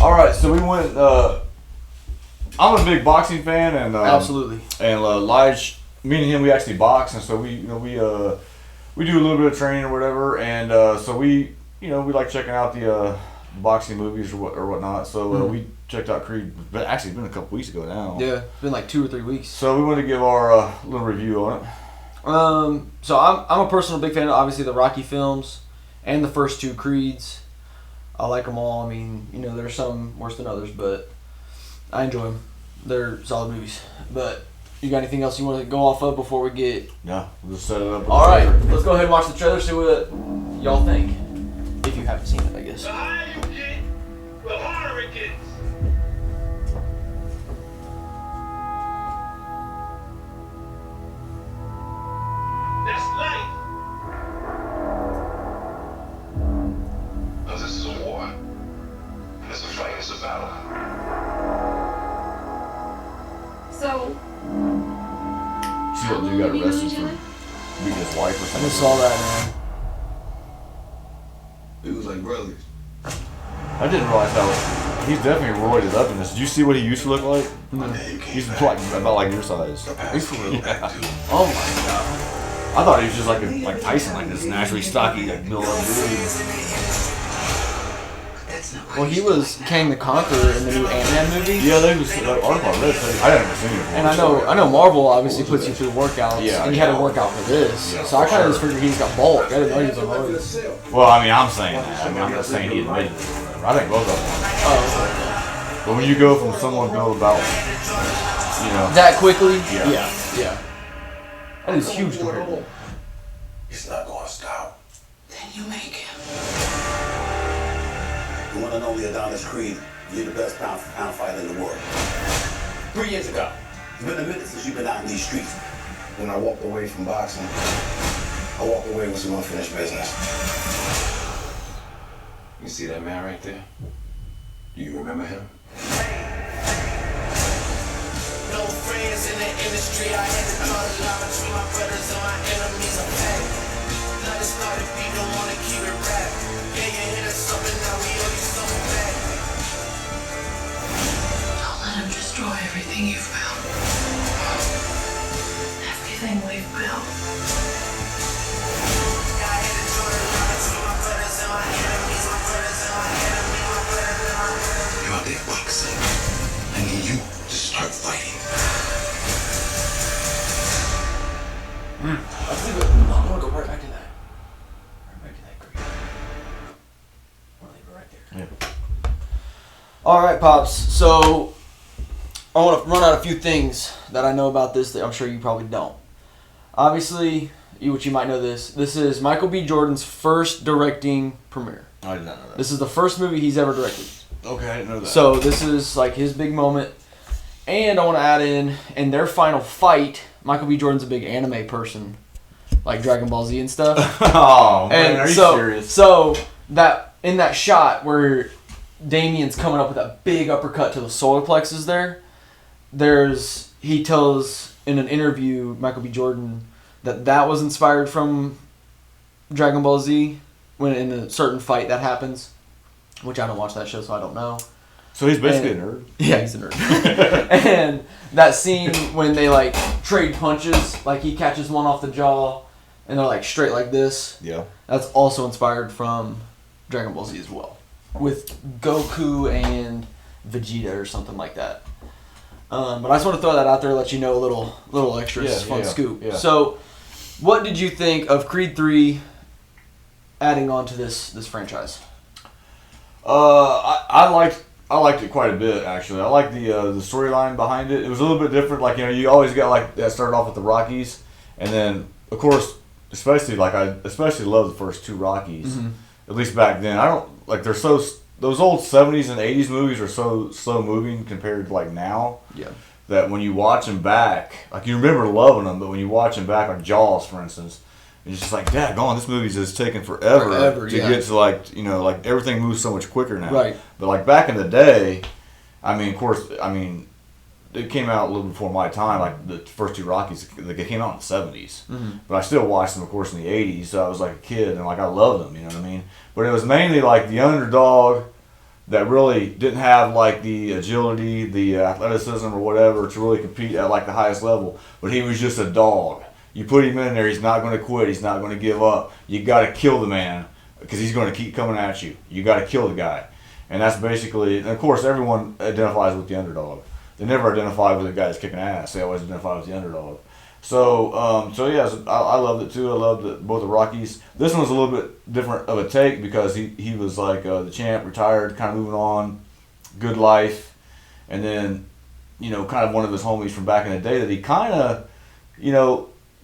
All right, so we went. I'm a big boxing fan, and Absolutely. And Lige, me and him, we actually box, and so we do a little bit of training or whatever, and so we like checking out the boxing movies or whatnot. So we checked out Creed. But actually, it's been a couple weeks ago now. Yeah, it's been like 2 or 3 weeks. So we wanted to give our little review on it. So I'm a personal big fan of obviously the Rocky films and the first 2 Creeds. I like them all. I mean, there's some worse than others, but I enjoy them. They're solid movies. But you got anything else you want to go off of before we get? No, we'll just set it up. All right, let's go ahead and watch the trailer. See what y'all think. If you haven't seen it, I guess. The higher you get, the harder it gets. That's life. No, this is a war. It's a fight, it's a battle. So, See that dude got arrested for beating his wife or I something. just saw that, man. It was like brothers. I didn't realize how he's definitely roided up in this. Did you see what he used to look like? My name came He's back. like about like your size. The past came back too. Oh my god. I thought he was just like Tyson, like this naturally stocky, like built up dude. Well, he was Kang the Conqueror in the new Ant-Man movie. Yeah, they was like article I read. I haven't seen it before. And I know Marvel obviously puts you through workouts, Yeah. and he had to work out for this. Yeah, So I for kind of sure. just figured he's got bulk. I didn't know he was a roid. Well, I mean, I'm saying that. I mean, I'm not saying he admitted it. Or whatever. I think both of them. Oh, But when you go from someone built about, that quickly? Yeah. Yeah. That is huge compared to He's not gonna stop. then you make him. The one and only Adonis Creed, you're the best pound for pound fighter in the world. 3 years ago, it's been a minute since you've been out in these streets. When I walked away from boxing, I walked away with some unfinished business. You see that man right there? Do you remember him? No friends in the industry, I had to draw the line between my brothers and my enemies. I'm back. Now it started, we don't wanna keep it rap. Yeah, you hit us up and now we owe you something back. Don't let him destroy everything you found. Everything we've built. Yeah, I had to draw the line between my brothers and my enemies. My brothers and my enemies, my brothers and my enemies. You're out there boxing. I need you to start fighting. I want to go right back to that. Right back to that Creed. I want to leave it right there. Yeah. Alright, Pops. So, I want to run out a few things that I know about this that I'm sure you probably don't. Obviously, which you might know this is Michael B. Jordan's first directing premiere. I did not know that. This is the first movie he's ever directed. Okay, I didn't know that. So, this is like his big moment. And I want to add in their final fight, Michael B. Jordan's a big anime person, like Dragon Ball Z and stuff. Oh man, And are you so, serious? So that in that shot where Damien's coming up with that big uppercut to the solar plexus he tells in an interview, Michael B. Jordan, that was inspired from Dragon Ball Z when in a certain fight that happens, which I don't watch that show, so I don't know. So he's basically a nerd. Yeah, he's a nerd. And that scene when they like trade punches, like he catches one off the jaw and they're like straight like this. Yeah. That's also inspired from Dragon Ball Z as well, with Goku and Vegeta or something like that. But I just want to throw that out there, let you know a little extra fun scoop. Yeah. So, what did you think of Creed 3 adding on to this franchise? I liked it quite a bit actually. I like the storyline behind it. It was a little bit different. Like you always got like that started off with the Rockies, and then of course, especially I especially love the first 2 Rockies. Mm-hmm. At least back then, I don't like they're so those old 70s and 80s movies are so slow moving compared to like now. Yeah. That when you watch them back, like you remember loving them, but when you watch them back, like Jaws, for instance, it's just like, daggone, this movie's just taking forever to get to like everything moves so much quicker now. Right. But like back in the day, of course, it came out a little before my time. Like the first 2 Rockies, like it came out in the 70s. Mm-hmm. But I still watched them, of course, in the 80s. So I was like a kid, and like I loved them. You know what I mean? But it was mainly like the underdog that really didn't have like the agility, the athleticism, or whatever to really compete at like the highest level. But he was just a dog. You put him in there, he's not going to quit. He's not going to give up. You got to kill the man because he's going to keep coming at you. You got to kill the guy, and that's basically. And of course, everyone identifies with the underdog. They never identify with the guy that's kicking ass. They always identify with the underdog. So, yeah, I loved it too. I loved it, both the Rockies. This one was a little bit different of a take because he was like the champ, retired, kind of moving on, good life, and then, kind of one of his homies from back in the day that he kind of,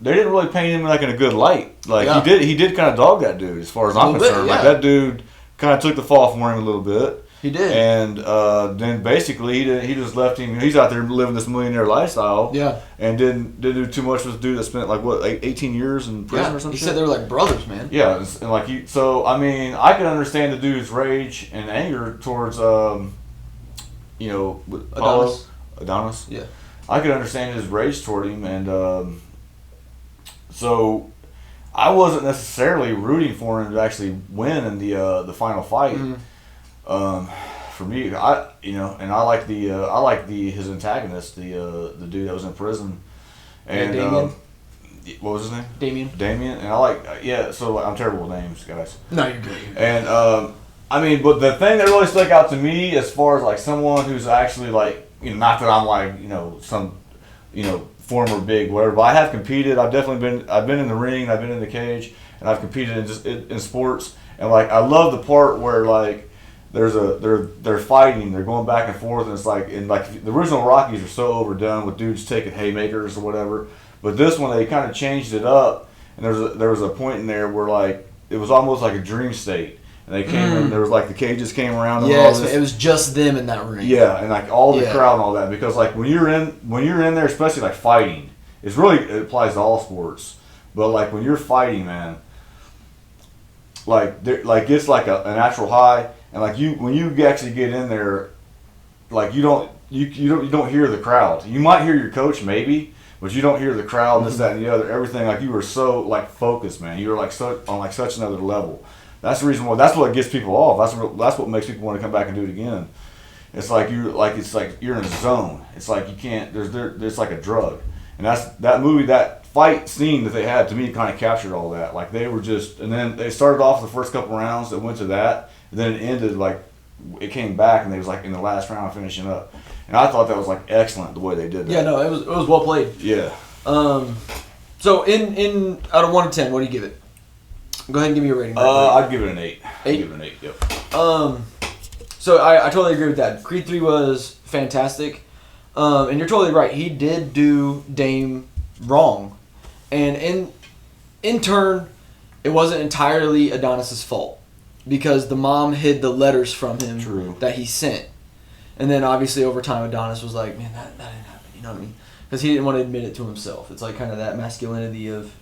they didn't really paint him like in a good light. Like he did kind of dog that dude as far as I'm concerned. Like that dude kind of took the fall from him a little bit. He did. And then basically he just left him. He's out there living this millionaire lifestyle. Yeah. And didn't do too much with this dude that spent like 18 years in prison or something. He said they were like brothers, man. Yeah, and like I mean, I can understand the dude's rage and anger towards Adonis. Yeah. I could understand his rage toward him, and so I wasn't necessarily rooting for him to actually win in the final fight. Mm-hmm. For me, I like his antagonist, the dude that was in prison, and Damien. What was his name? Damien, and I so I'm terrible with names, guys. No, you're good. And I mean, but the thing that really stuck out to me as far as like someone who's actually like, not that I'm like, some, former big whatever, but I have competed. I've been in the ring, I've been in the cage, and I've competed in sports. And like, I love the part where like they're fighting, they're going back and forth, and it's like, the original Rockies are so overdone with dudes taking haymakers or whatever. But this one, they kind of changed it up, and there was a point in there where like it was almost like a dream state. And they came in, there was like the cages came around. And all this. It was just them in that ring. Yeah, and like all the crowd and all that, because like when you're in there, especially like fighting, it applies to all sports. But like when you're fighting, man, like it's like a natural high, and like when you actually get in there, like you don't hear the crowd. You might hear your coach maybe, but you don't hear the crowd, this, that, and the other. Everything, like you were so like focused, man. You were like on like such another level. That's the reason why. That's what gets people off. That's what makes people want to come back and do it again. It's like you're in a zone. It's like you can't. It's like a drug. And that movie, that fight scene that they had, to me kind of captured all that. Like they were just, and then they started off the first couple rounds that went to that, and then it ended like it came back and they was like in the last round finishing up. And I thought that was like excellent the way they did that. Yeah, no, it was well played. Yeah. So in out of 1 to 10, what do you give it? Go ahead and give me a rating. I'd give it an 8. 8? I'd give it an 8, yep. So I totally agree with that. Creed 3 was fantastic. And you're totally right. He did do Dame wrong. And in turn, it wasn't entirely Adonis's fault. Because the mom hid the letters from him that he sent. And then obviously over time Adonis was like, man, that didn't happen. You know what I mean? Because he didn't want to admit it to himself. It's like kind of that masculinity of,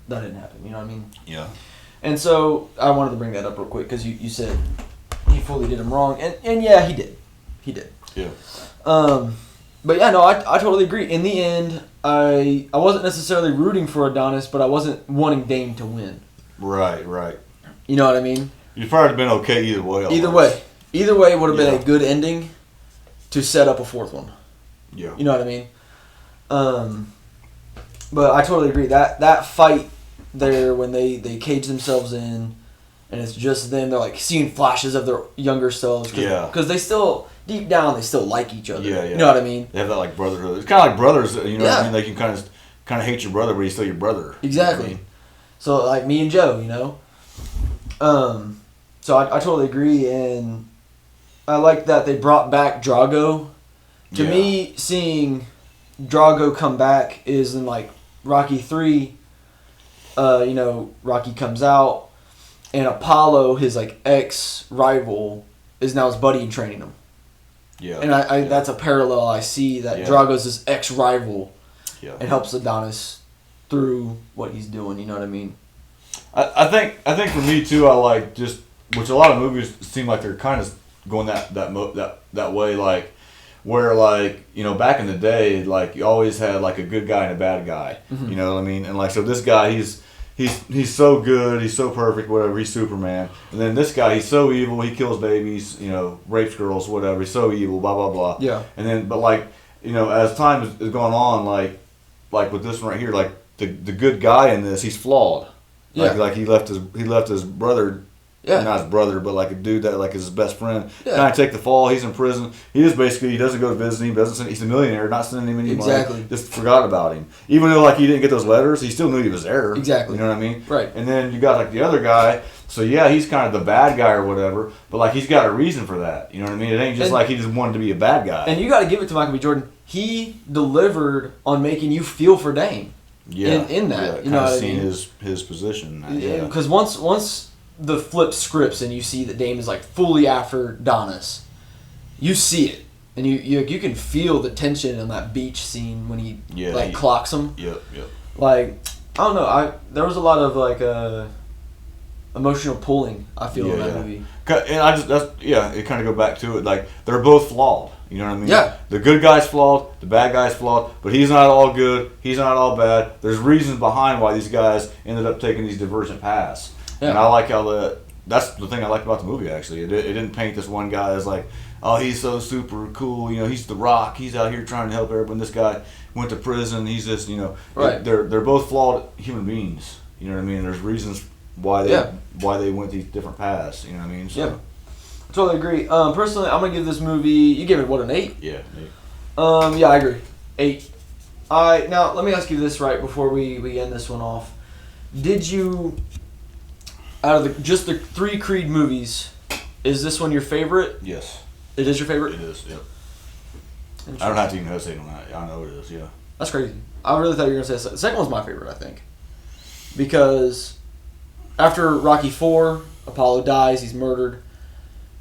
that didn't happen. You know what I mean? Yeah. And so I wanted to bring that up real quick because you said he fully did him wrong, and yeah, he did. He did. Yeah. But yeah, no, I totally agree. In the end, I wasn't necessarily rooting for Adonis, but I wasn't wanting Dame to win. Right. You know what I mean? You'd probably have been okay either way. Either way would have been a good ending to set up a fourth one. Yeah. You know what I mean? But I totally agree. That fight there when they cage themselves in and it's just them, they're like seeing flashes of their younger selves. Because they still, deep down, they still like each other. Yeah. You know what I mean? They have that like brotherhood. It's kind of like brothers, you know what I mean? They can kind of hate your brother, but he's still your brother. Exactly. You know what I mean? So like me and Joe, you know? So I totally agree, and I like that they brought back Drago. To me, seeing Drago come back is in like Rocky 3, Rocky comes out, and Apollo, his like ex-rival, is now his buddy and training him. Yeah. And I that's a parallel I see, that Drago's his ex-rival and helps Adonis through what he's doing, you know what I mean? I think for me too, I like just, which a lot of movies seem like they're kind of going that way, like where like, you know, back in the day, like you always had like a good guy and a bad guy, you know what I mean? And like, so this guy, he's he's so good, he's so perfect, whatever. He's Superman. And then this guy, he's so evil. He kills babies, rapes girls, whatever. He's so evil, blah blah blah. Yeah. And then, but like, as time is going on, like with this one right here, like the good guy in this, he's flawed. Yeah. Like he left his brother. Yeah. Not his brother, but like a dude that like is his best friend. Yeah. Kind of take the fall. He's in prison. He doesn't go to visit him. He's a millionaire. Not sending him any Exactly. money. Just forgot about him. Even though like he didn't get those letters, he still knew he was there. Exactly. You know what I mean? Right. And then you got like the other guy. So yeah, he's kind of the bad guy or whatever. But like he's got a reason for that. You know what I mean? It ain't just like he just wanted to be a bad guy. And you got to give it to Michael B. Jordan. He delivered on making you feel for Dame. Yeah. In that, yeah, you know what I seen mean? his position. Yeah. Because once the flip scripts and you see that Dame is like fully after Donis, you see it, and you can feel the tension in that beach scene when he clocks him. Yep. Like, I don't know, there was a lot of like emotional pulling, I feel, in that movie. And it kind of go back to it. Like they're both flawed. You know what I mean? Yeah. The good guy's flawed, the bad guy's flawed, but he's not all good. He's not all bad. There's reasons behind why these guys ended up taking these divergent paths. Yeah. And I like how that's the thing I like about the movie, actually. It didn't paint this one guy as like, oh, he's so super cool. He's the Rock. He's out here trying to help everyone. This guy went to prison. He's just, Right. They're both flawed human beings. You know what I mean? There's reasons why they went these different paths. You know what I mean? So, Yeah. Totally agree. Personally, I'm gonna give this movie. You gave it what, an 8? Yeah. Yeah, I agree. 8. Now let me ask you this right before we end this one off. Did you, out of just the 3 Creed movies, is this one your favorite? Yes. It is your favorite? It is. Yep. I don't have to even hesitate on that. I know it is. Yeah. That's crazy. I really thought you were gonna say the second one's my favorite. I think because after Rocky IV, Apollo dies. He's murdered.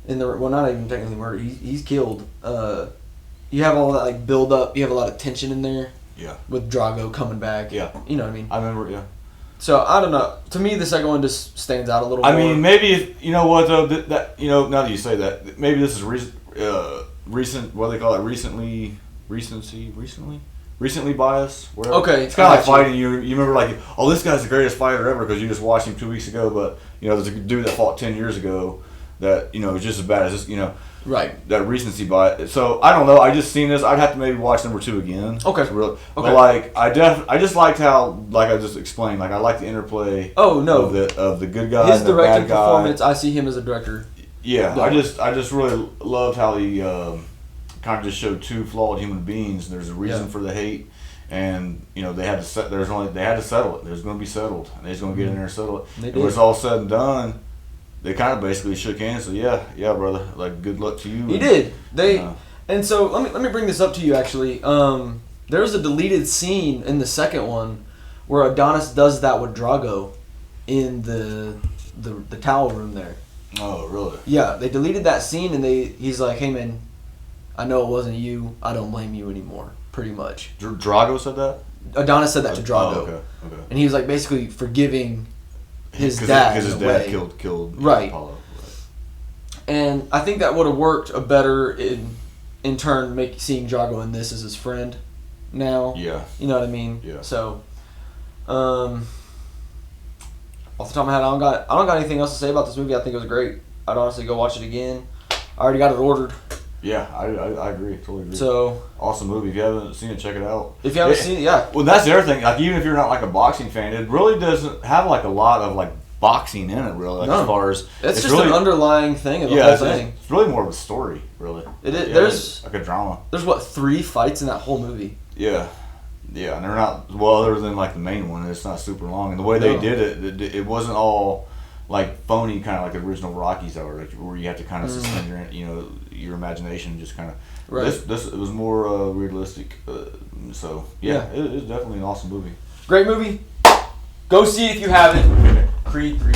Not even technically murdered. He's killed. You have all that like build up. You have a lot of tension in there. Yeah. With Drago coming back. Yeah. You know what I mean? I remember. Yeah. So I don't know. To me, the second one just stands out a little more. I mean, maybe if, you know what though, that now that you say that, maybe this is recent. What do they call it? Recently bias. Whatever. Okay, It's kind I of like got you. fighting. You remember like, oh, this guy's the greatest fighter ever because you just watched him 2 weeks ago, but there's a dude that fought 10 years ago that is just as bad as this. Right. That recency bias. So I don't know. I just seen this. I'd have to maybe watch number 2 again. Okay. But Okay. like I just liked how, like I just explained, like I like the interplay. Oh, no. Of the good guy His and the directing bad guy. performance, I see him as a director. Yeah, No. I just really loved how he kind of just showed 2 flawed human beings. And there's a reason for the hate, and they had to settle it. There's going to be settled, and they're going to get in there and settle it. They And did. when it's all said and done, they kind of basically shook hands. So yeah, brother, like good luck to you. He did. Uh, And so let me bring this up to you actually. There's a deleted scene in the second one where Adonis does that with Drago in the towel room there. Oh, really? Yeah, they deleted that scene and he's like, "Hey man, I know it wasn't you. I don't blame you anymore." Pretty much. Drago said that? Adonis said that to Drago. Oh, okay. And he was like basically forgiving his 'Cause dad. Because his in a dad way. killed Right. Apollo. And I think that would have worked better in turn seeing Drago in this as his friend now. Yeah. You know what I mean? Yeah. So, off the top of my head, I don't got anything else to say about this movie. I think it was great. I'd honestly go watch it again. I already got it ordered. Yeah, I agree. Totally agree. So, awesome movie. If you haven't seen it, check it out. if you haven't seen it, yeah. Well, that's the other thing. Like, even if you're not like a boxing fan, it really doesn't have like a lot of like boxing in it. Really, like, No. as far as It's just really, an underlying thing of the yeah, whole it's, thing. it's really more of a story. Really, It is. Yeah, There's it's like a drama. 3 fights in that whole movie. Yeah, and they're not other than like the main one. It's not super long, and the way they No. did it wasn't all like phony, kind of like the original Rockies are, like, where you have to kind of suspend your imagination, just kind of. Right. This it was more realistic. So yeah, it is definitely an awesome movie. Great movie. Go see it if you haven't. Creed 3.